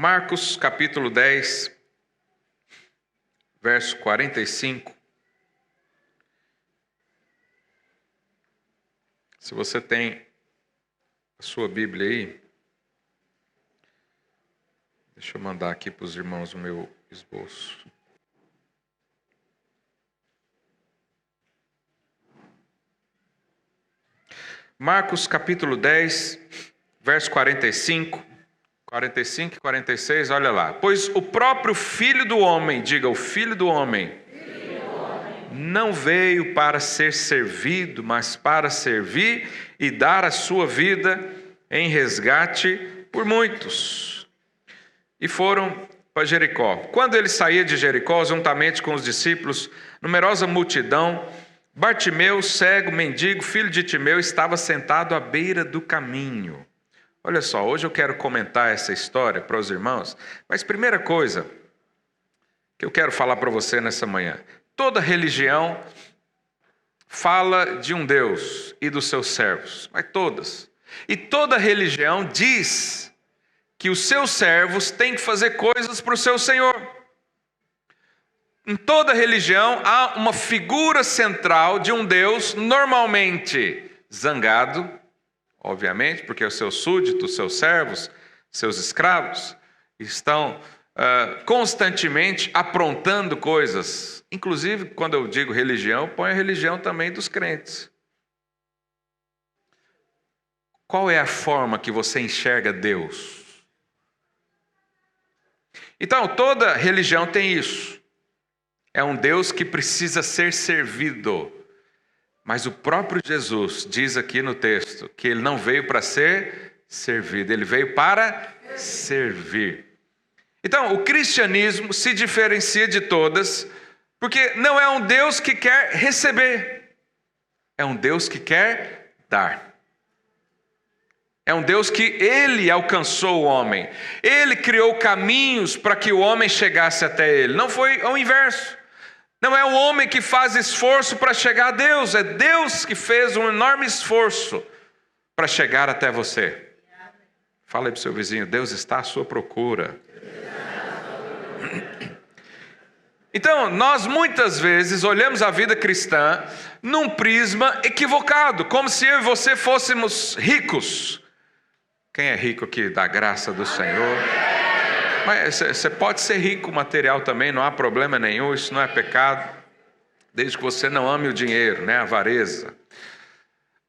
Marcos capítulo 10, verso 45. Se você tem a sua Bíblia aí, deixa eu mandar aqui para os irmãos o meu esboço. Marcos capítulo 10, verso 45 e 46, olha lá. Pois o próprio Filho do Homem, diga, o Filho do Homem, não veio para ser servido, mas para servir e dar a sua vida em resgate por muitos. E foram para Jericó. Quando ele saía de Jericó, juntamente com os discípulos, numerosa multidão, Bartimeu, cego, mendigo, filho de Timeu, estava sentado à beira do caminho. Olha só, hoje eu quero comentar essa história para os irmãos, mas primeira coisa que eu quero falar para você nessa manhã: toda religião fala de um Deus e dos seus servos, mas todas. E toda religião diz que os seus servos têm que fazer coisas para o seu Senhor. Em toda religião há uma figura central de um Deus normalmente zangado, obviamente, porque os seus súditos, seus servos, seus escravos estão constantemente aprontando coisas. Inclusive, quando eu digo religião, põe a religião também dos crentes. Qual é a forma que você enxerga Deus? Então, toda religião tem isso. É um Deus que precisa ser servido. Mas o próprio Jesus diz aqui no texto que ele não veio para ser servido, ele veio para servir. Então, o cristianismo se diferencia de todas, porque não é um Deus que quer receber, é um Deus que quer dar. É um Deus que ele alcançou o homem, ele criou caminhos para que o homem chegasse até ele, não foi ao inverso. Não é o homem que faz esforço para chegar a Deus, é Deus que fez um enorme esforço para chegar até você. Fala aí para o seu vizinho, Deus está à sua procura. Então, nós muitas vezes olhamos a vida cristã num prisma equivocado, como se eu e você fôssemos ricos. Quem é rico aqui da graça do Senhor? Mas você pode ser rico material também, não há problema nenhum, isso não é pecado, desde que você não ame o dinheiro, né, a avareza.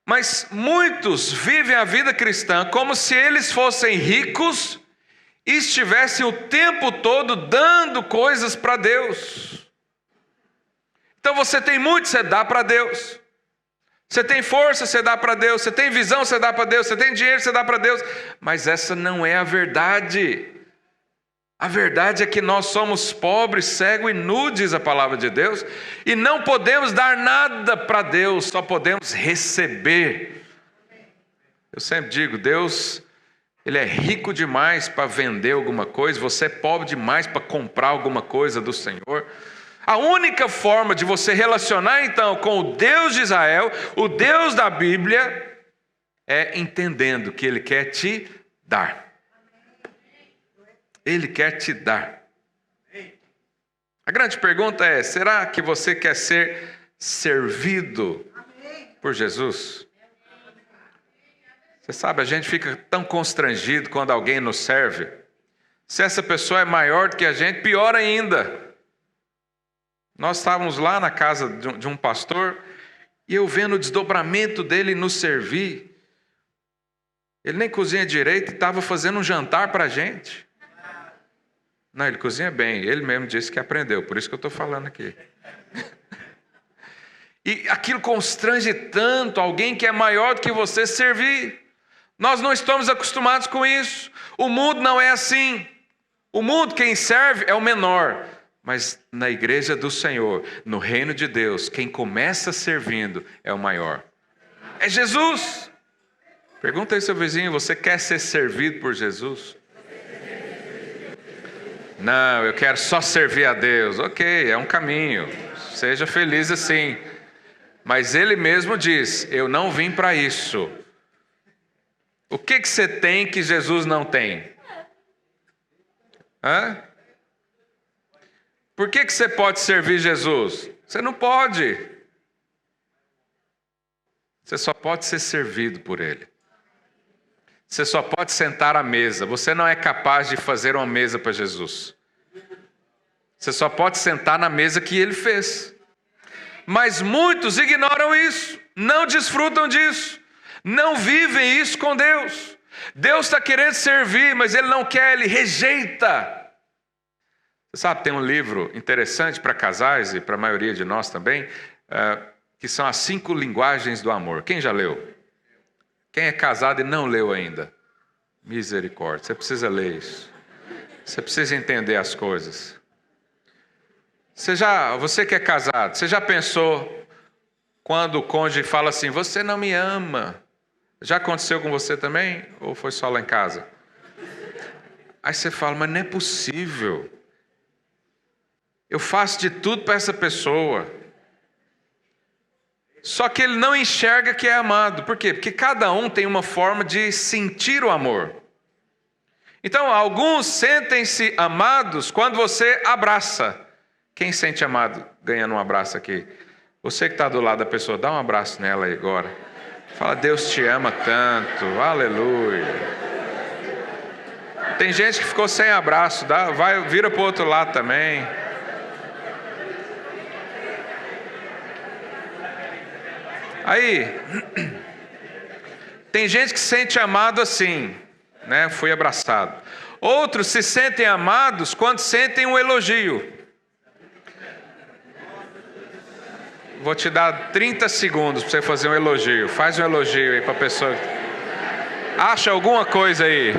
Mas muitos vivem a vida cristã como se eles fossem ricos e estivessem o tempo todo dando coisas para Deus. Então você tem muito, você dá para Deus. Você tem força, você dá para Deus. Você tem visão, você dá para Deus. Você tem dinheiro, você dá para Deus. Mas essa não é a verdade. A verdade é que nós somos pobres, cegos e nus, diz a palavra de Deus, e não podemos dar nada para Deus, só podemos receber. Eu sempre digo, Deus, Ele é rico demais para vender alguma coisa, você é pobre demais para comprar alguma coisa do Senhor. A única forma de você relacionar então com o Deus de Israel, o Deus da Bíblia, é entendendo que Ele quer te dar. Ele quer te dar. A grande pergunta é, será que você quer ser servido por Jesus? Você sabe, a gente fica tão constrangido quando alguém nos serve. Se essa pessoa é maior do que a gente, pior ainda. Nós estávamos lá na casa de um pastor e eu vendo o desdobramento dele nos servir. Ele nem cozinha direito e estava fazendo um jantar para a gente. Não, ele cozinha bem, ele mesmo disse que aprendeu, por isso que eu estou falando aqui. E aquilo constrange tanto alguém que é maior do que você servir. Nós não estamos acostumados com isso. O mundo não é assim. O mundo, quem serve é o menor. Mas na igreja do Senhor, no reino de Deus, quem começa servindo é o maior. É Jesus. Pergunta aí seu vizinho, você quer ser servido por Jesus? Não, eu quero só servir a Deus. Ok, é um caminho. Seja feliz assim. Mas Ele mesmo diz, eu não vim para isso. O que você tem que Jesus não tem? Hã? Por que você pode servir Jesus? Você não pode. Você só pode ser servido por Ele. Você só pode sentar à mesa. Você não é capaz de fazer uma mesa para Jesus. Você só pode sentar na mesa que Ele fez. Mas muitos ignoram isso, não desfrutam disso, não vivem isso com Deus. Deus está querendo servir, mas Ele não quer, Ele rejeita. Você sabe, tem um livro interessante para casais e para a maioria de nós também, que são as 5 linguagens do amor. Quem já leu? Quem é casado e não leu ainda? Misericórdia, você precisa ler isso. Você precisa entender as coisas. Você que é casado, você já pensou quando o cônjuge fala assim, você não me ama? Já aconteceu com você também? Ou foi só lá em casa? Aí você fala, mas não é possível. Eu faço de tudo para essa pessoa. Só que ele não enxerga que é amado. Por quê? Porque cada um tem uma forma de sentir o amor. Então, alguns sentem-se amados quando você abraça. Quem sente amado ganhando um abraço aqui? Você que está do lado da pessoa, dá um abraço nela aí agora. Fala, Deus te ama tanto, aleluia. Tem gente que ficou sem abraço, vira para o outro lado também. Aí, tem gente que se sente amado assim, né? Fui abraçado. Outros se sentem amados quando sentem um elogio. Vou te dar 30 segundos para você fazer um elogio. Faz um elogio aí para a pessoa. Acha alguma coisa aí.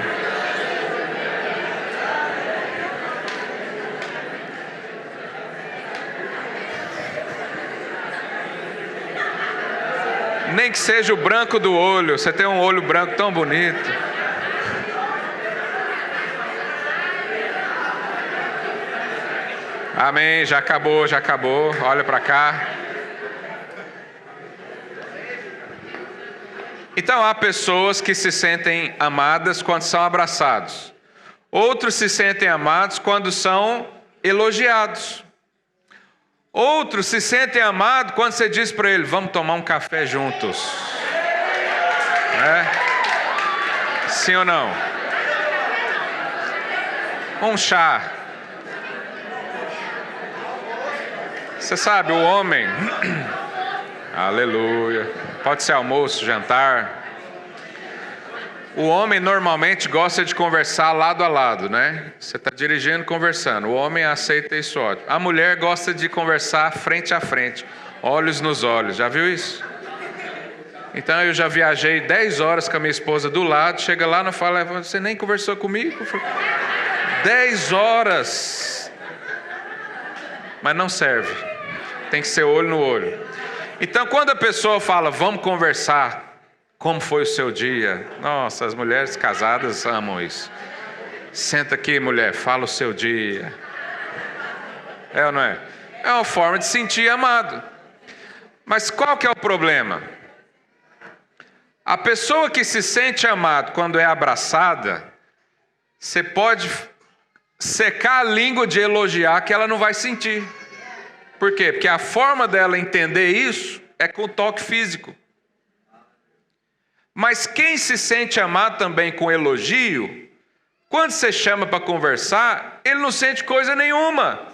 Nem que seja o branco do olho. Você tem um olho branco tão bonito. Amém, já acabou. Olha para cá. Então há pessoas que se sentem amadas quando são abraçados. Outros se sentem amados quando são elogiados. Outros se sentem amados quando você diz para ele, vamos tomar um café juntos. Sim ou não? Um chá. Você sabe, o homem... Aleluia. Pode ser almoço, jantar. O homem normalmente gosta de conversar lado a lado, né? Você está dirigindo, conversando. O homem aceita isso, ótimo. A mulher gosta de conversar frente a frente, olhos nos olhos. Já viu isso? Então eu já viajei 10 horas com a minha esposa do lado. Chega lá, não fala, você nem conversou comigo? 10 horas. Mas não serve. Tem que ser olho no olho. Então, quando a pessoa fala, vamos conversar, como foi o seu dia? Nossa, as mulheres casadas amam isso. Senta aqui, mulher, fala o seu dia. É ou não é? É uma forma de sentir amado. Mas qual que é o problema? A pessoa que se sente amado quando é abraçada, você pode secar a língua de elogiar que ela não vai sentir. Por quê? Porque a forma dela entender isso é com o toque físico. Mas quem se sente amado também com elogio, quando você chama para conversar, ele não sente coisa nenhuma.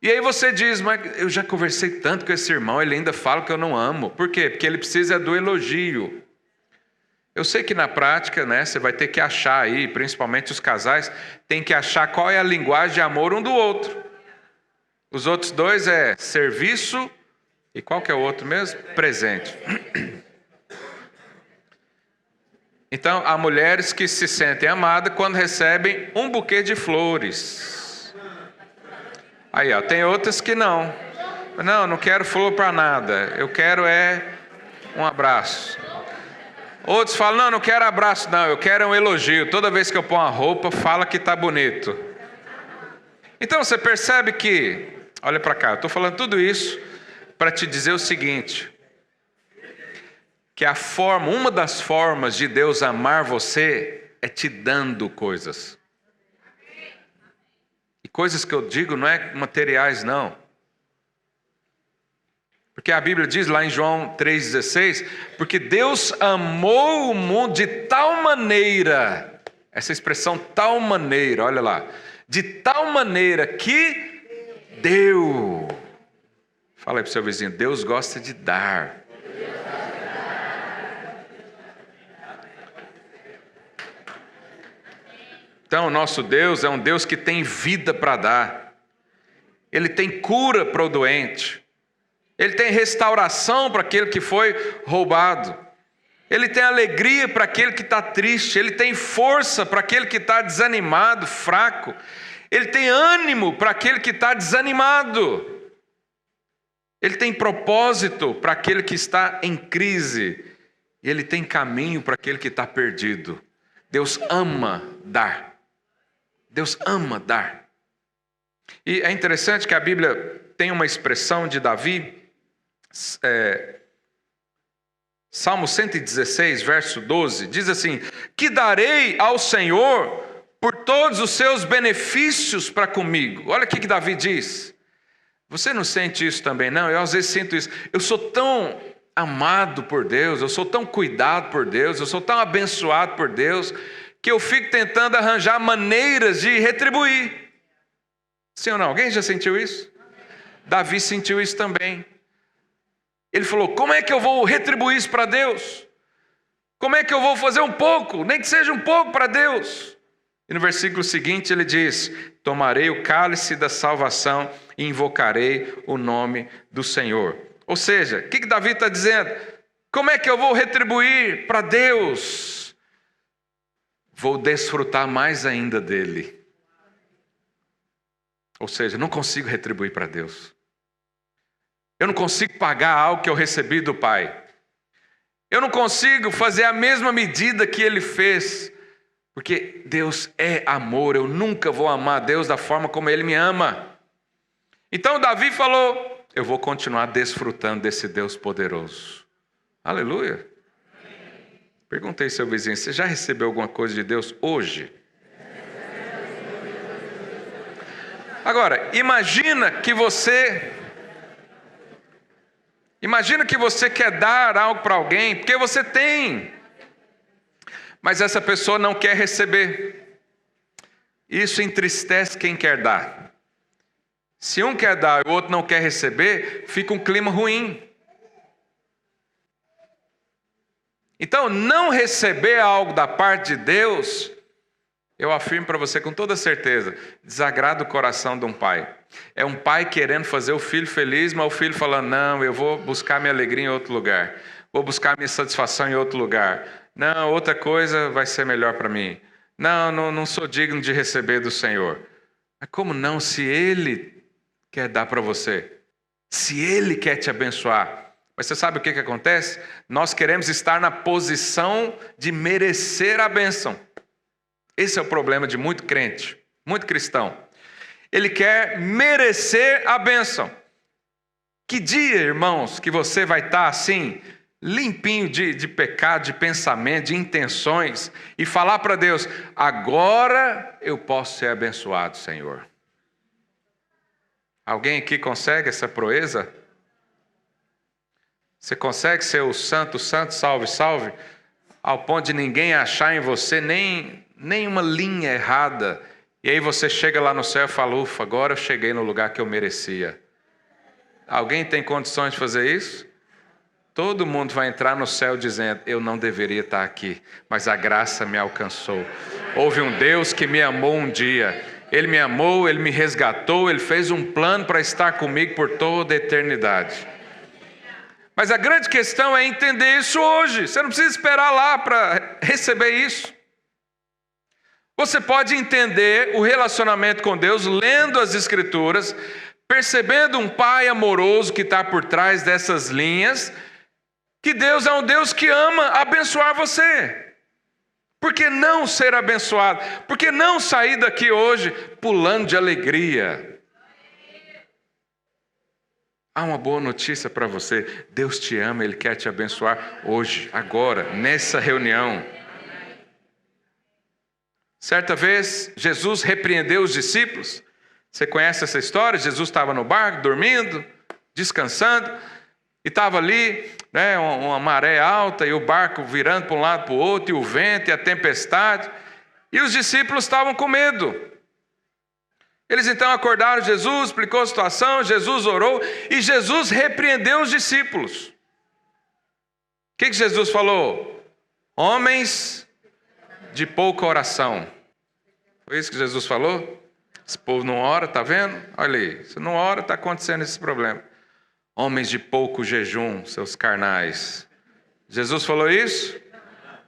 E aí você diz, mas eu já conversei tanto com esse irmão, ele ainda fala que eu não amo. Por quê? Porque ele precisa do elogio. Eu sei que na prática, né, você vai ter que achar aí, principalmente os casais, tem que achar qual é a linguagem de amor um do outro. Os outros dois é serviço e qual que é o outro mesmo? Presente. Então, há mulheres que se sentem amadas quando recebem um buquê de flores. Aí, ó, tem outras que não. Não quero flor para nada. Eu quero um abraço. Outros falam, não quero abraço não, eu quero um elogio. Toda vez que eu ponho a roupa, fala que está bonito. Então, você percebe que... Olha para cá, eu estou falando tudo isso para te dizer o seguinte, que uma das formas de Deus amar você é te dando coisas. Coisas que eu digo não é materiais, não. Porque a Bíblia diz lá em João 3,16, porque Deus amou o mundo de tal maneira, essa expressão tal maneira, olha lá, de tal maneira que deu. Fala aí para o seu vizinho, Deus gosta de dar. Então, o nosso Deus é um Deus que tem vida para dar. Ele tem cura para o doente. Ele tem restauração para aquele que foi roubado. Ele tem alegria para aquele que está triste. Ele tem força para aquele que está desanimado, fraco. Ele tem ânimo para aquele que está desanimado. Ele tem propósito para aquele que está em crise. E ele tem caminho para aquele que está perdido. Deus ama dar. Deus ama dar. E é interessante que a Bíblia tem uma expressão de Davi, Salmo 116, verso 12, diz assim: que darei ao Senhor por todos os seus benefícios para comigo. Olha o que Davi diz. Você não sente isso também, não? Eu às vezes sinto isso. Eu sou tão amado por Deus, eu sou tão cuidado por Deus, eu sou tão abençoado por Deus, que eu fico tentando arranjar maneiras de retribuir. Sim ou não? Alguém já sentiu isso? Davi sentiu isso também. Ele falou, como é que eu vou retribuir isso para Deus? Como é que eu vou fazer um pouco, nem que seja um pouco para Deus? E no versículo seguinte ele diz, tomarei o cálice da salvação e invocarei o nome do Senhor. Ou seja, o que Davi está dizendo? Como é que eu vou retribuir para Deus? Vou desfrutar mais ainda dele. Ou seja, não consigo retribuir para Deus. Eu não consigo pagar algo que eu recebi do Pai. Eu não consigo fazer a mesma medida que Ele fez. Porque Deus é amor. Eu nunca vou amar Deus da forma como Ele me ama. Então Davi falou, eu vou continuar desfrutando desse Deus poderoso. Aleluia. Perguntei ao seu vizinho, você já recebeu alguma coisa de Deus hoje? Agora, imagina que você quer dar algo para alguém, porque você tem, mas essa pessoa não quer receber. Isso entristece quem quer dar. Se um quer dar e o outro não quer receber, fica um clima ruim. Então, não receber algo da parte de Deus, eu afirmo para você com toda certeza, desagrada o coração de um pai. É um pai querendo fazer o filho feliz, mas o filho falando, não, eu vou buscar minha alegria em outro lugar. Vou buscar minha satisfação em outro lugar. Não, outra coisa vai ser melhor para mim. Não sou digno de receber do Senhor. Mas como não, se Ele quer dar para você? Se Ele quer te abençoar? Mas você sabe o que acontece? Nós queremos estar na posição de merecer a bênção. Esse é o problema de muito crente, muito cristão. Ele quer merecer a bênção. Que dia, irmãos, que você vai estar assim, limpinho de pecado, de pensamento, de intenções, e falar para Deus, agora eu posso ser abençoado, Senhor. Alguém aqui consegue essa proeza? Você consegue ser o santo, salve, salve, ao ponto de ninguém achar em você nem uma linha errada, e aí você chega lá no céu e fala, ufa, agora eu cheguei no lugar que eu merecia. Alguém tem condições de fazer isso? Todo mundo vai entrar no céu dizendo, eu não deveria estar aqui, mas a graça me alcançou. Houve um Deus que me amou um dia, Ele me amou, Ele me resgatou, Ele fez um plano para estar comigo por toda a eternidade. Mas a grande questão é entender isso hoje. Você não precisa esperar lá para receber isso. Você pode entender o relacionamento com Deus lendo as Escrituras, percebendo um Pai amoroso que está por trás dessas linhas, que Deus é um Deus que ama abençoar você. Por que não ser abençoado? Por que não sair daqui hoje pulando de alegria? Há uma boa notícia para você. Deus te ama, Ele quer te abençoar hoje, agora, nessa reunião. Certa vez, Jesus repreendeu os discípulos, Você conhece essa história? Jesus estava no barco, dormindo, descansando, e estava ali, né, uma maré alta, e o barco virando para um lado para o outro, e o vento, e a tempestade, e os discípulos estavam com medo. Eles então acordaram Jesus, explicou a situação, Jesus orou, e Jesus repreendeu os discípulos. O que Jesus falou? Homens de pouca oração. Foi isso que Jesus falou? Esse povo não ora, está vendo? Olha aí, se não ora, está acontecendo esse problema. Homens de pouco jejum, seus carnais. Jesus falou isso?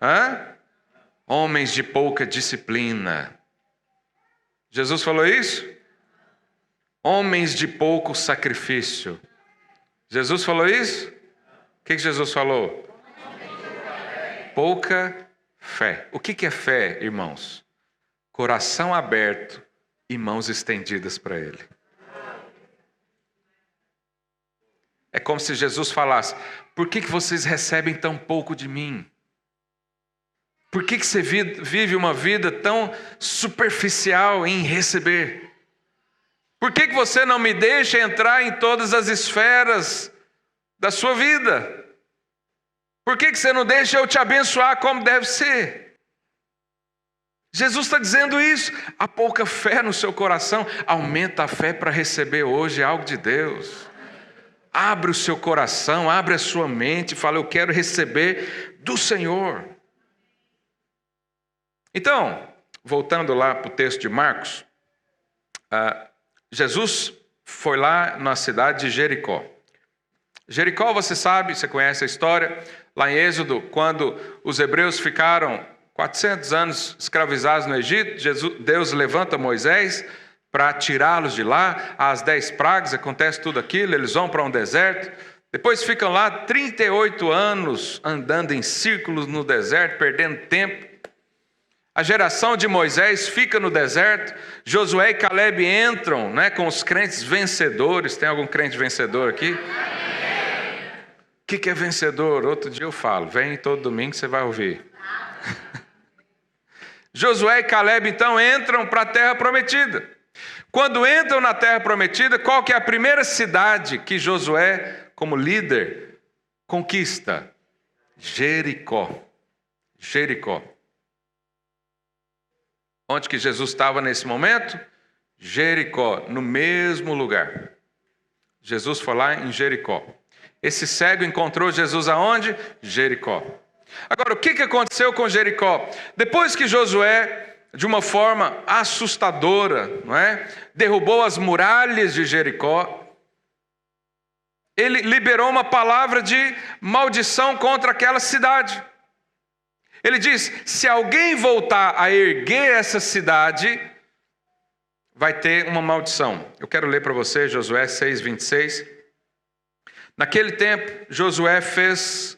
Hã? Homens de pouca disciplina. Jesus falou isso? Homens de pouco sacrifício. Jesus falou isso? O que Jesus falou? Pouca fé. O que é fé, irmãos? Coração aberto e mãos estendidas para Ele. É como se Jesus falasse: por que vocês recebem tão pouco de mim? Por que você vive uma vida tão superficial em receber? Por que você não me deixa entrar em todas as esferas da sua vida? Por que você não deixa eu te abençoar como deve ser? Jesus está dizendo isso. Há pouca fé no seu coração. Aumenta a fé para receber hoje algo de Deus. Abre o seu coração, abre a sua mente e fala: eu quero receber do Senhor. Então, voltando lá para o texto de Marcos, Jesus foi lá na cidade de Jericó. Jericó, você sabe, você conhece a história, lá em Êxodo, quando os hebreus ficaram 400 anos escravizados no Egito, Deus levanta Moisés para tirá-los de lá, as 10 pragas, acontece tudo aquilo, eles vão para um deserto, depois ficam lá 38 anos andando em círculos no deserto, perdendo tempo. A geração de Moisés fica no deserto, Josué e Caleb entram, né, com os crentes vencedores. Tem algum crente vencedor aqui? O que é vencedor? Outro dia eu falo, vem todo domingo você vai ouvir. Josué e Caleb então entram para a terra prometida. Quando entram na terra prometida, qual que é a primeira cidade que Josué, como líder, conquista? Jericó. Jericó. Onde que Jesus estava nesse momento? Jericó, no mesmo lugar. Jesus foi lá em Jericó. Esse cego encontrou Jesus aonde? Jericó. Agora, o que aconteceu com Jericó? Depois que Josué, de uma forma assustadora, não é, derrubou as muralhas de Jericó, ele liberou uma palavra de maldição contra aquela cidade. Ele diz: se alguém voltar a erguer essa cidade, vai ter uma maldição. Eu quero ler para você Josué 6:26. Naquele tempo, Josué fez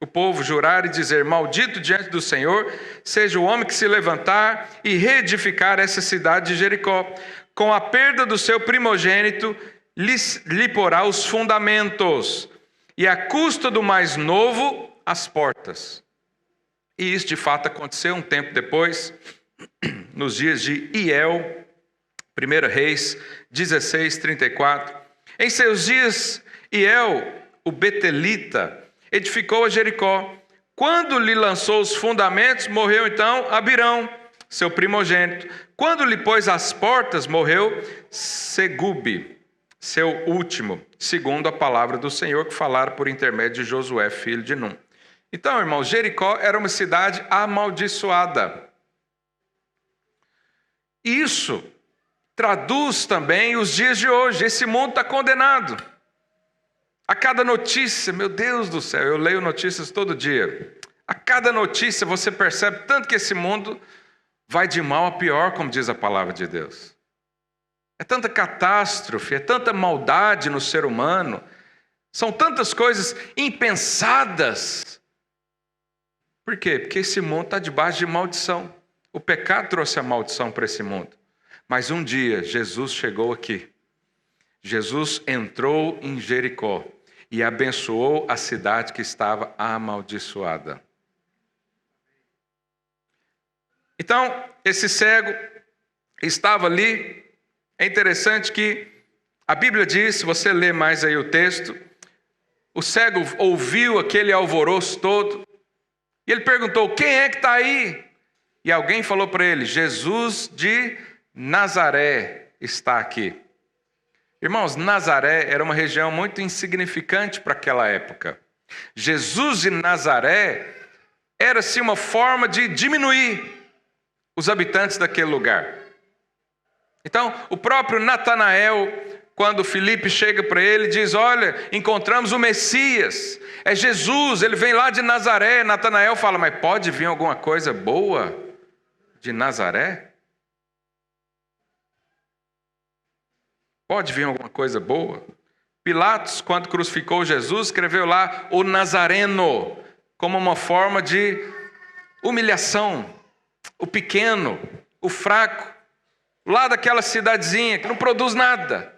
o povo jurar e dizer: maldito diante do Senhor seja o homem que se levantar e reedificar essa cidade de Jericó. Com a perda do seu primogênito, lhe porá os fundamentos, e à custa do mais novo, as portas. E isso de fato aconteceu um tempo depois, nos dias de Iel, 1 Reis 16:34. Em seus dias, Iel, o betelita, edificou a Jericó. Quando lhe lançou os fundamentos, morreu então Abirão, seu primogênito. Quando lhe pôs as portas, morreu Segube, seu último, segundo a palavra do Senhor que falara por intermédio de Josué, filho de Num. Então, irmãos, Jericó era uma cidade amaldiçoada. Isso traduz também os dias de hoje. Esse mundo está condenado. A cada notícia, meu Deus do céu, eu leio notícias todo dia. A cada notícia você percebe tanto que esse mundo vai de mal a pior, como diz a palavra de Deus. É tanta catástrofe, é tanta maldade no ser humano. São tantas coisas impensadas. Por quê? Porque esse mundo está debaixo de maldição. O pecado trouxe a maldição para esse mundo. Mas um dia, Jesus chegou aqui. Jesus entrou em Jericó e abençoou a cidade que estava amaldiçoada. Então, esse cego estava ali É interessante que a Bíblia diz, se você ler mais aí o texto, o cego ouviu aquele alvoroço todo, e ele perguntou, quem é que está aí? E alguém falou para ele, Jesus de Nazaré está aqui. Irmãos, Nazaré era uma região muito insignificante para aquela época. Jesus de Nazaré era-se uma forma de diminuir os habitantes daquele lugar. Então, o próprio Natanael, quando Filipe chega para ele, diz, olha, encontramos o Messias, é Jesus, ele vem lá de Nazaré. Natanael fala, mas pode vir alguma coisa boa de Nazaré? Pode vir alguma coisa boa? Pilatos, quando crucificou Jesus, escreveu lá o Nazareno, como uma forma de humilhação, o pequeno, o fraco, lá daquela cidadezinha que não produz nada.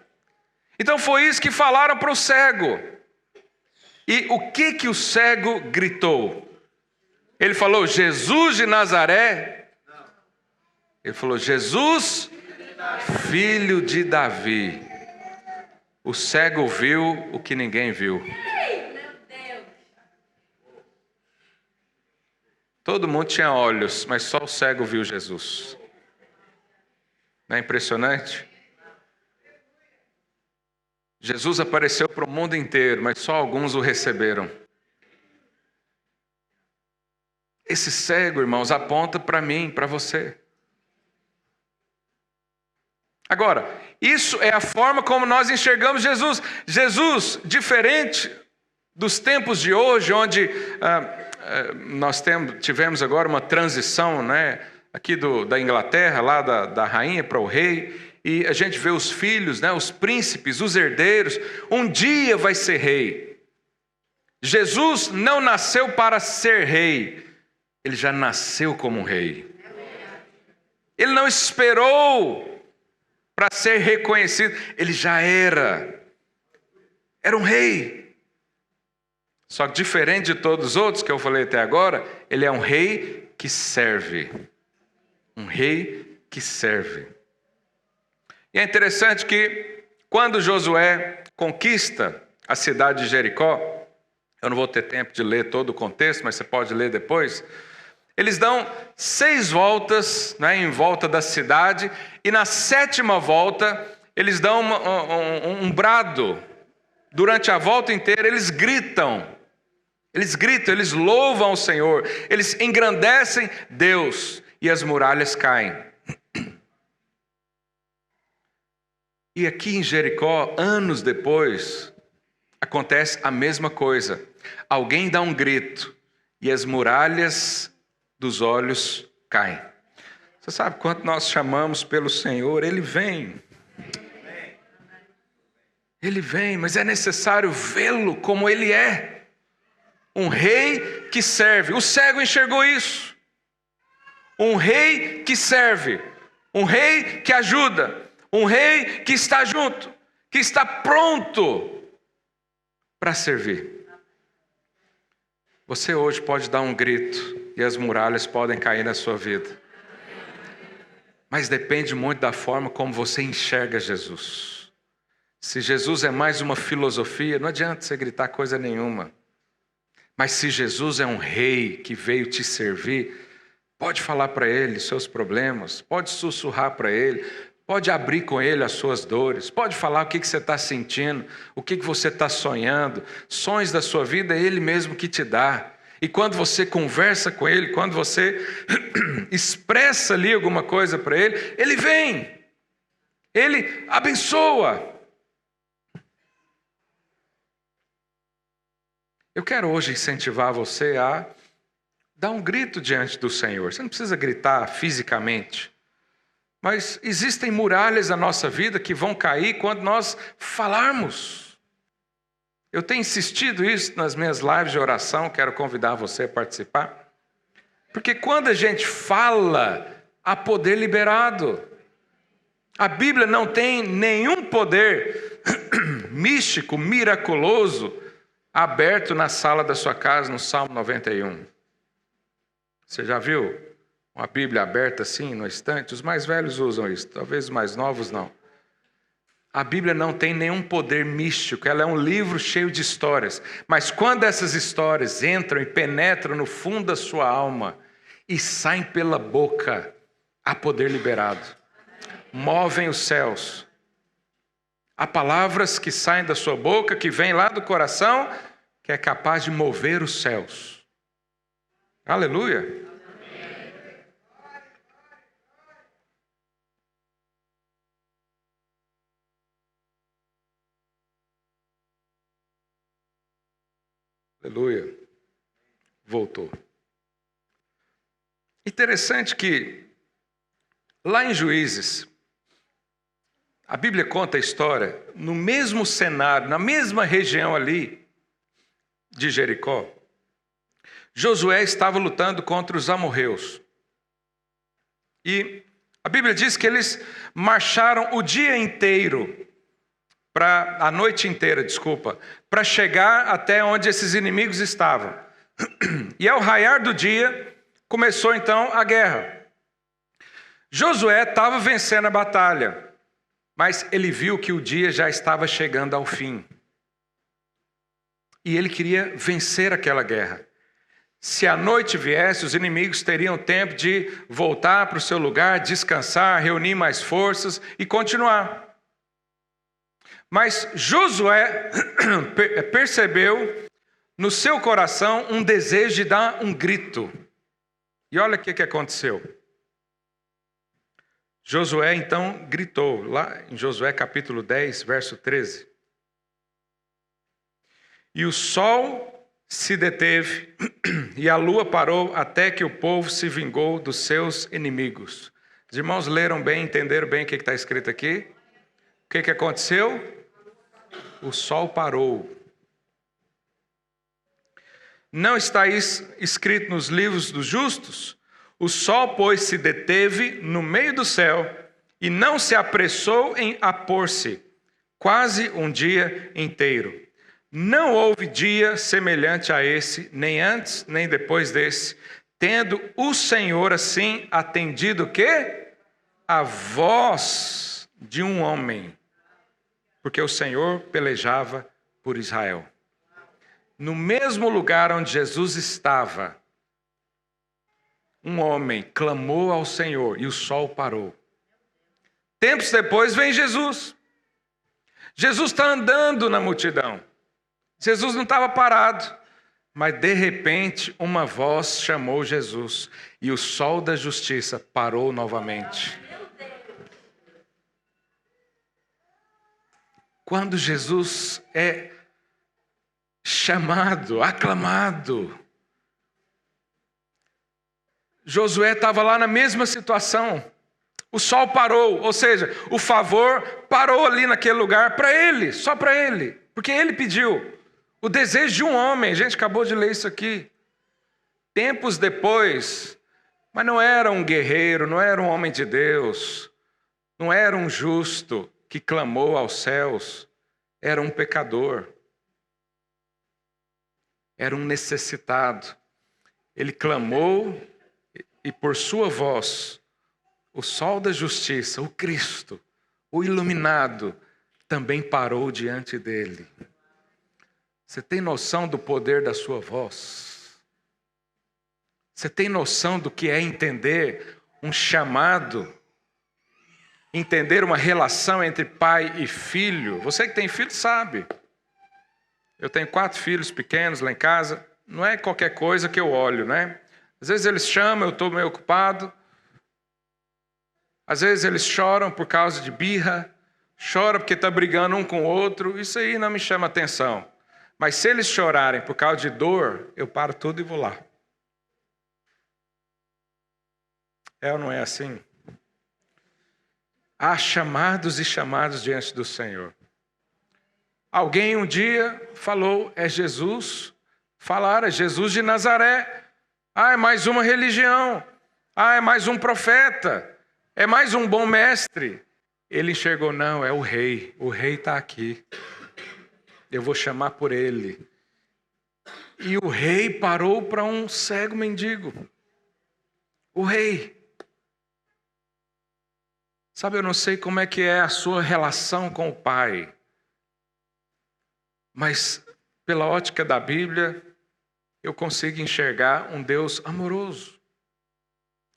Então foi isso que falaram para o cego. E o que o cego gritou? Ele falou, Jesus de Nazaré. Ele falou, Jesus, filho de Davi. O cego viu o que ninguém viu. Todo mundo tinha olhos, mas só o cego viu Jesus. Não é impressionante? Jesus apareceu para o mundo inteiro, mas só alguns o receberam. Esse cego, irmãos, aponta para mim, para você. Agora, isso é a forma como nós enxergamos Jesus. Jesus, diferente dos tempos de hoje, onde nós tivemos agora uma transição, né, aqui da Inglaterra, lá da rainha para o rei, e a gente vê os filhos, né, os príncipes, os herdeiros, um dia vai ser rei. Jesus não nasceu para ser rei, ele já nasceu como um rei. Ele não esperou para ser reconhecido, ele já era um rei. Só que diferente de todos os outros que eu falei até agora, ele é um rei que serve. Um rei que serve. E é interessante que quando Josué conquista a cidade de Jericó, eu não vou ter tempo de ler todo o contexto, mas você pode ler depois. Eles dão 6 voltas, né, em volta da cidade, e na 7ª volta, eles dão um brado. Durante a volta inteira, eles gritam, eles louvam o Senhor, eles engrandecem Deus, e as muralhas caem. E aqui em Jericó, anos depois, acontece a mesma coisa. Alguém dá um grito, e as muralhas dos olhos caem. Você sabe quanto nós chamamos pelo Senhor, Ele vem. Ele vem, mas é necessário vê-lo como Ele é. Um rei que serve. O cego enxergou isso. Um rei que serve. Um rei que ajuda. Um rei que está junto. Que está pronto para servir. Você hoje pode dar um grito e as muralhas podem cair na sua vida. Mas depende muito da forma como você enxerga Jesus. Se Jesus é mais uma filosofia, não adianta você gritar coisa nenhuma. Mas se Jesus é um rei que veio te servir, pode falar para Ele seus problemas, pode sussurrar para Ele, pode abrir com Ele as suas dores, pode falar o que você está sentindo, o que você está sonhando. Sonhos da sua vida é Ele mesmo que te dá. E quando você conversa com Ele, quando você expressa ali alguma coisa para Ele, Ele vem, Ele abençoa. Eu quero hoje incentivar você a dar um grito diante do Senhor. Você não precisa gritar fisicamente, mas existem muralhas na nossa vida que vão cair quando nós falarmos. Eu tenho insistido isso nas minhas lives de oração, quero convidar você a participar. Porque quando a gente fala, há poder liberado. A Bíblia não tem nenhum poder místico, miraculoso, aberto na sala da sua casa, no Salmo 91. Você já viu uma Bíblia aberta assim, no estante? Os mais velhos usam isso, talvez os mais novos não. A Bíblia não tem nenhum poder místico, ela é um livro cheio de histórias. Mas quando essas histórias entram e penetram no fundo da sua alma e saem pela boca, há poder liberado. Movem os céus. Há palavras que saem da sua boca, que vêm lá do coração, que é capaz de mover os céus. Aleluia! Aleluia. Voltou. Interessante que lá em Juízes, a Bíblia conta a história, no mesmo cenário, na mesma região ali de Jericó, Josué estava lutando contra os amorreus. E a Bíblia diz que eles marcharam o dia inteiro, a noite inteira, para chegar até onde esses inimigos estavam. E ao raiar do dia, começou então a guerra. Josué estava vencendo a batalha, mas ele viu que o dia já estava chegando ao fim. E ele queria vencer aquela guerra. Se a noite viesse, os inimigos teriam tempo de voltar para o seu lugar, descansar, reunir mais forças e continuar. Mas Josué percebeu no seu coração um desejo de dar um grito. E olha o que aconteceu. Josué então gritou, lá em Josué capítulo 10, verso 13. E o sol se deteve e a lua parou até que o povo se vingou dos seus inimigos. Os irmãos leram bem, entenderam bem o que está escrito aqui? O que aconteceu? O sol parou. Não está escrito nos livros dos justos? O sol, pois, se deteve no meio do céu e não se apressou em apor-se, quase um dia inteiro. Não houve dia semelhante a esse, nem antes, nem depois desse, tendo o Senhor assim atendido o quê? A voz de um homem, porque o Senhor pelejava por Israel. No mesmo lugar onde Jesus estava, um homem clamou ao Senhor e o sol parou. Tempos depois vem Jesus. Jesus está andando na multidão. Jesus não estava parado, mas de repente uma voz chamou Jesus e o sol da justiça parou novamente. Quando Jesus é chamado, aclamado, Josué estava lá na mesma situação. O sol parou, ou seja, o favor parou ali naquele lugar para ele, só para ele, porque ele pediu. O desejo de um homem, a gente acabou de ler isso aqui. Tempos depois, mas não era um guerreiro, não era um homem de Deus, não era um justo que clamou aos céus, era um pecador, era um necessitado. Ele clamou e por sua voz, o sol da justiça, o Cristo, o iluminado, também parou diante dele. Você tem noção do poder da sua voz? Você tem noção do que é entender um chamado? Entender uma relação entre pai e filho? Você que tem filho sabe. Eu tenho 4 filhos pequenos lá em casa. Não é qualquer coisa que eu olho, né? Às vezes eles chamam, eu estou meio ocupado. Às vezes eles choram por causa de birra. Choram porque estão brigando um com o outro. Isso aí não me chama atenção. Mas se eles chorarem por causa de dor, eu paro tudo e vou lá. É ou não é assim? Há chamados e chamados diante do Senhor. Alguém um dia falou, é Jesus. Falaram, é Jesus de Nazaré. Ah, é mais uma religião. Ah, é mais um profeta. É mais um bom mestre. Ele enxergou, não, é o rei. O rei está aqui. Eu vou chamar por ele. E o rei parou para um cego mendigo. O rei. Sabe, eu não sei como é que é a sua relação com o Pai, mas pela ótica da Bíblia, eu consigo enxergar um Deus amoroso,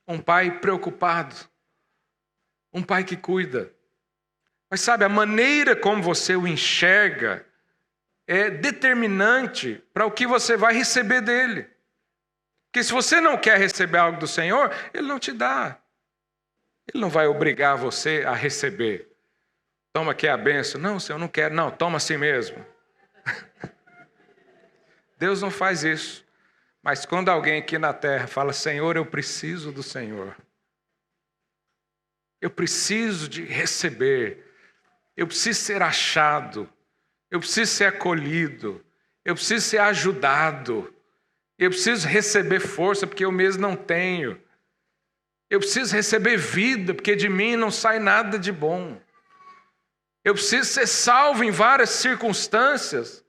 um Pai preocupado, um Pai que cuida. Mas sabe, a maneira como você o enxerga é determinante para o que você vai receber dele. Porque se você não quer receber algo do Senhor, Ele não te dá. Ele não vai obrigar você a receber. Toma aqui a bênção. Não, Senhor, eu não quero. Não, toma assim mesmo. Deus não faz isso. Mas quando alguém aqui na terra fala, Senhor, eu preciso do Senhor. Eu preciso de receber. Eu preciso ser achado. Eu preciso ser acolhido. Eu preciso ser ajudado. Eu preciso receber força, porque eu mesmo não tenho. Eu preciso receber vida, porque de mim não sai nada de bom. Eu preciso ser salvo em várias circunstâncias.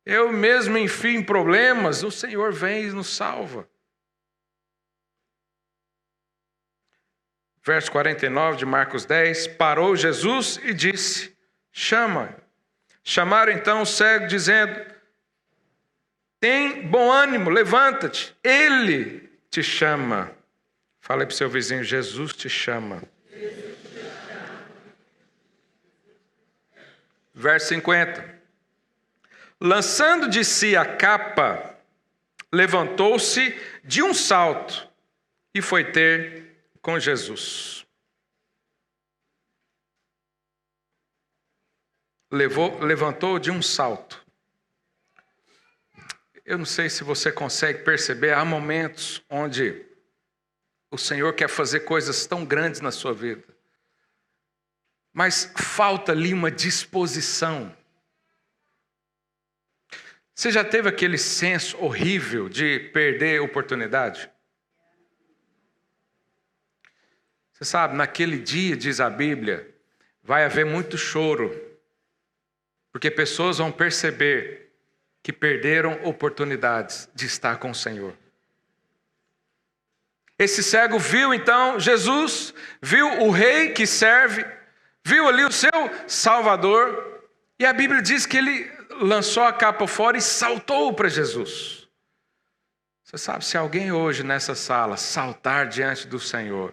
Eu mesmo enfio em problemas, o Senhor vem e nos salva. Verso 49 de Marcos 10, parou Jesus e disse, chama. Chamaram então o cego, dizendo, tem bom ânimo, levanta-te, Ele te chama. Fala aí para o seu vizinho, Jesus te chama. Verso 50. Lançando de si a capa, levantou-se de um salto e foi ter com Jesus. Levantou de um salto. Eu não sei se você consegue perceber, há momentos onde o Senhor quer fazer coisas tão grandes na sua vida, mas falta ali uma disposição. Você já teve aquele senso horrível de perder oportunidade? Você sabe, naquele dia, diz a Bíblia, vai haver muito choro, porque pessoas vão perceber que perderam oportunidades de estar com o Senhor. Esse cego viu então Jesus, viu o rei que serve, viu ali o seu Salvador, e a Bíblia diz que ele lançou a capa fora e saltou para Jesus. Você sabe, se alguém hoje nessa sala saltar diante do Senhor,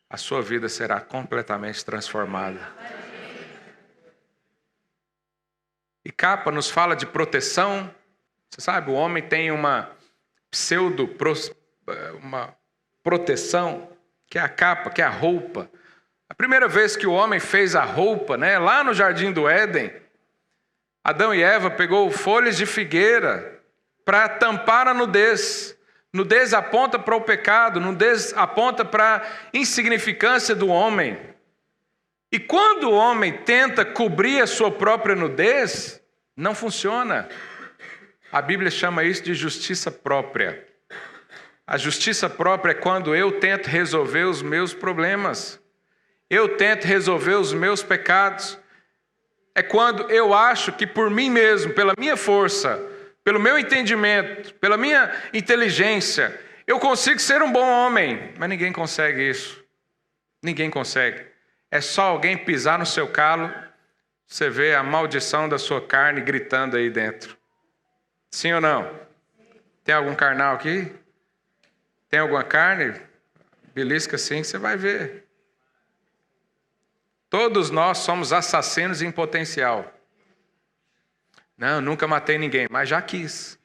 a sua vida será completamente transformada. E capa nos fala de proteção. Você sabe, o homem tem uma proteção, que é a capa, que é a roupa. A primeira vez que o homem fez a roupa, lá no Jardim do Éden, Adão e Eva pegou folhas de figueira para tampar a nudez. Nudez aponta para o pecado, nudez aponta para a insignificância do homem. E quando o homem tenta cobrir a sua própria nudez, não funciona. A Bíblia chama isso de justiça própria. A justiça própria é quando eu tento resolver os meus problemas. Eu tento resolver os meus pecados. É quando eu acho que por mim mesmo, pela minha força, pelo meu entendimento, pela minha inteligência, eu consigo ser um bom homem. Mas ninguém consegue isso. Ninguém consegue. É só alguém pisar no seu calo, você vê a maldição da sua carne gritando aí dentro. Sim ou não? Tem algum carnal aqui? Tem alguma carne? Belisca assim, você vai ver. Todos nós somos assassinos em potencial. Não, nunca matei ninguém, mas já quis.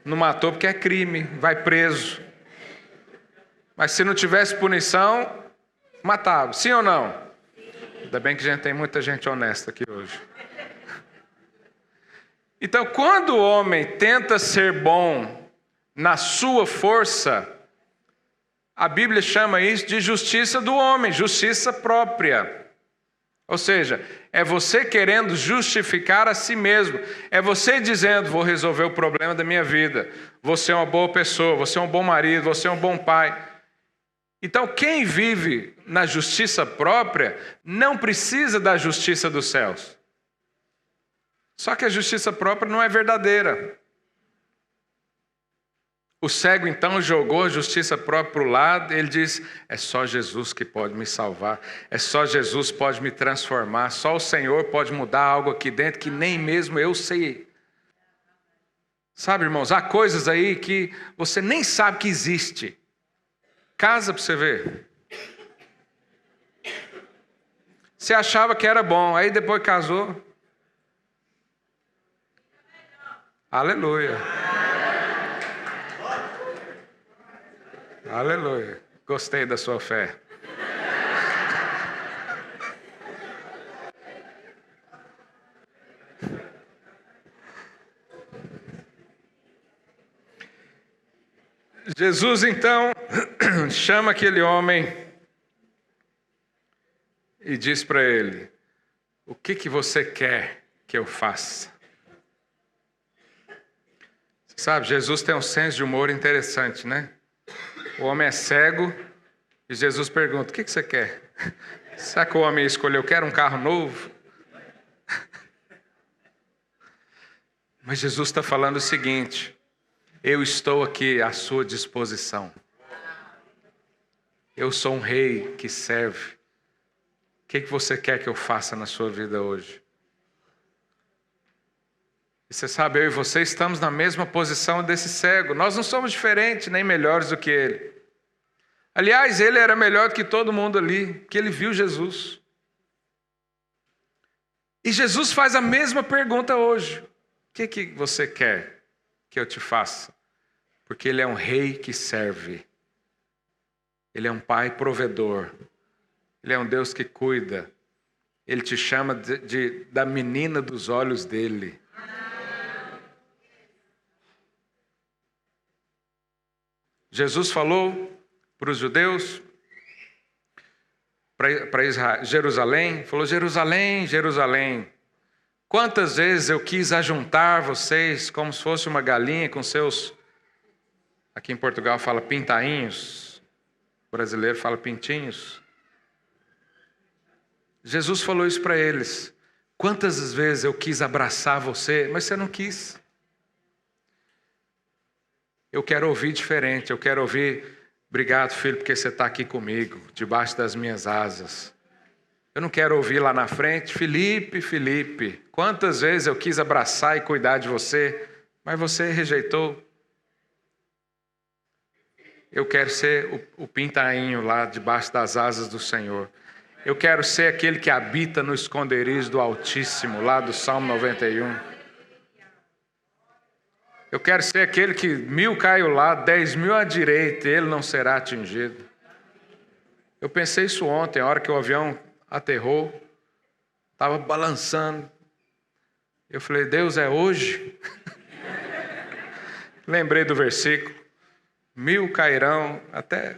Não matou porque é crime, vai preso. Mas se não tivesse punição, matava. Sim ou não? Ainda bem que a gente tem muita gente honesta aqui hoje. Então, quando o homem tenta ser bom na sua força, a Bíblia chama isso de justiça do homem, justiça própria. Ou seja, é você querendo justificar a si mesmo. É você dizendo, vou resolver o problema da minha vida. Vou ser uma boa pessoa, vou ser um bom marido, vou ser um bom pai. Então, quem vive na justiça própria não precisa da justiça dos céus. Só que a justiça própria não é verdadeira. O cego então jogou a justiça própria para o lado, ele diz, é só Jesus que pode me salvar, é só Jesus que pode me transformar, só o Senhor pode mudar algo aqui dentro que nem mesmo eu sei. Sabe, irmãos, há coisas aí que você nem sabe que existe. Casa para você ver. Você achava que era bom, aí depois casou. Aleluia. Aleluia. Gostei da sua fé. Jesus então chama aquele homem e diz para ele: o que você quer que eu faça? Sabe, Jesus tem um senso de humor interessante, né? O homem é cego e Jesus pergunta: o que você quer? Será que o homem escolheu, eu quero um carro novo? Mas Jesus está falando o seguinte: eu estou aqui à sua disposição. Eu sou um rei que serve. O que você quer que eu faça na sua vida hoje? E você sabe, eu e você estamos na mesma posição desse cego. Nós não somos diferentes nem melhores do que ele. Aliás, ele era melhor do que todo mundo ali, porque ele viu Jesus. E Jesus faz a mesma pergunta hoje: o que você quer que eu te faça? Porque ele é um rei que serve. Ele é um pai provedor. Ele é um Deus que cuida. Ele te chama da menina dos olhos dele. Jesus falou para os judeus, para Jerusalém, falou: Jerusalém, Jerusalém, quantas vezes eu quis ajuntar vocês como se fosse uma galinha com seus, aqui em Portugal fala pintainhos, o brasileiro fala pintinhos. Jesus falou isso para eles. Quantas vezes eu quis abraçar você, mas você não quis. Eu quero ouvir diferente, eu quero ouvir: obrigado, filho, porque você está aqui comigo, debaixo das minhas asas. Eu não quero ouvir lá na frente: Felipe, Felipe, quantas vezes eu quis abraçar e cuidar de você, mas você rejeitou. Eu quero ser o pintainho lá debaixo das asas do Senhor. Eu quero ser aquele que habita no esconderijo do Altíssimo, lá do Salmo 91. Eu quero ser aquele que 1.000 caiu lá, 10.000 à direita, e ele não será atingido. Eu pensei isso ontem, a hora que o avião aterrou, estava balançando. Eu falei: Deus, é hoje? Lembrei do versículo: 1.000 cairão até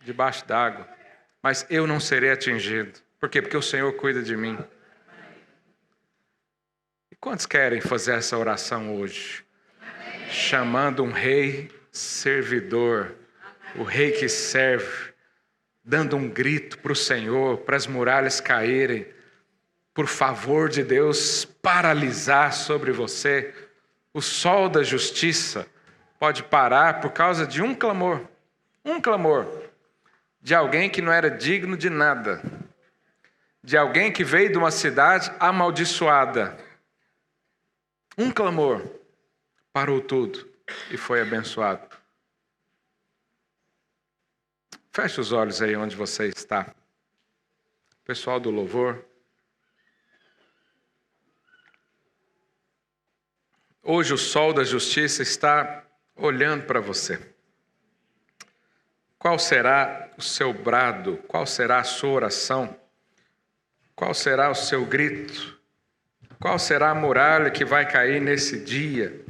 debaixo d'água, mas eu não serei atingido. Por quê? Porque o Senhor cuida de mim. E quantos querem fazer essa oração hoje? Chamando um rei servidor, o rei que serve, dando um grito para o Senhor, para as muralhas caírem, por favor de Deus paralisar sobre você. O sol da justiça pode parar por causa de um clamor de alguém que não era digno de nada, de alguém que veio de uma cidade amaldiçoada. Um clamor parou tudo e foi abençoado. Feche os olhos aí onde você está. Pessoal do louvor. Hoje o sol da justiça está olhando para você. Qual será o seu brado? Qual será a sua oração? Qual será o seu grito? Qual será a muralha que vai cair nesse dia?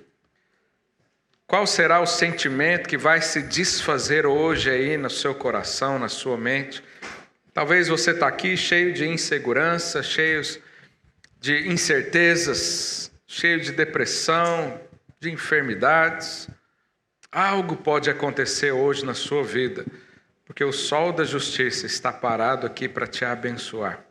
Qual será o sentimento que vai se desfazer hoje aí no seu coração, na sua mente? Talvez você está aqui cheio de insegurança, cheio de incertezas, cheio de depressão, de enfermidades. Algo pode acontecer hoje na sua vida, porque o sol da justiça está parado aqui para te abençoar.